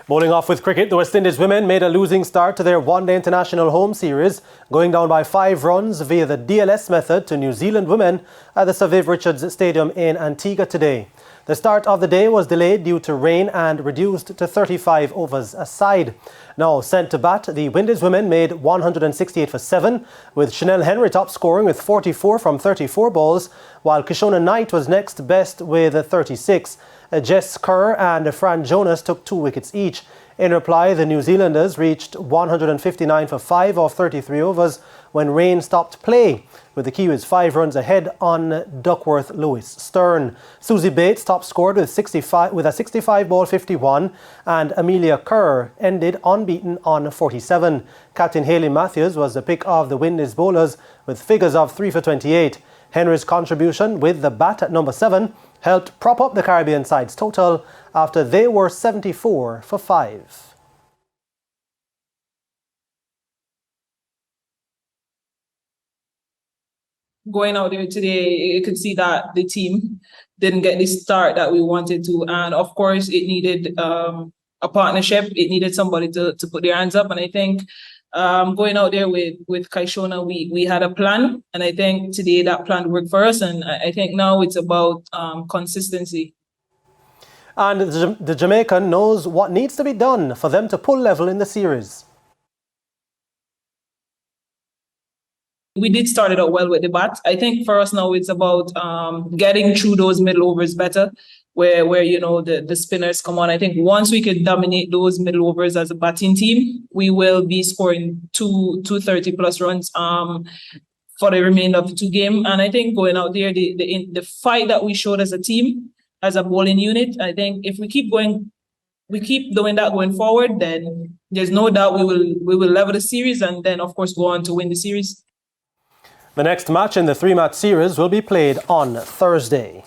Bowling off with cricket, the West Indies women made a losing start to their one-day international home series, going down by 5 runs via the DLS method to New Zealand women at the Sir Viv Richards Stadium in Antigua today. The start of the day was delayed due to rain and reduced to 35 overs a side. Now sent to bat, the Windies women made 168 for 7, with Chanel Henry top scoring with 44 from 34 balls, while Kishona Knight was next best with 36. Jess Kerr and Fran Jonas took 2 wickets each. In reply, the New Zealanders reached 159 for 5 off 33 overs when rain stopped play, with the Kiwis 5 runs ahead on Duckworth Lewis Stern. Susie Bates top scored with a 65 ball 51, and Amelia Kerr ended unbeaten on 47. Captain Hayley Matthews was the pick of the Windies bowlers with figures of 3 for 28. Henry's contribution with the bat at number 7 helped prop up the Caribbean side's total after they were 74 for 5. Going out there today, you could see that the team didn't get the start that we wanted to. And of course, it needed a partnership. It needed somebody to put their hands up. And I think going out there with Kaishona, we had a plan. And I think today that plan worked for us. And I think now it's about consistency. And the Jamaican knows what needs to be done for them to pull level in the series. We did start it out well with the bat. I think for us now it's about getting through those middle overs better, where you know the spinners come on. I think once we could dominate those middle overs as a batting team, we will be scoring 230 plus runs for the remainder of the 2 games. And I think going out there, the fight that we showed as a team, as a bowling unit, I think if we keep doing that going forward, then there's no doubt we will level the series and then of course go on to win the series. The next match in the 3-match series will be played on Thursday.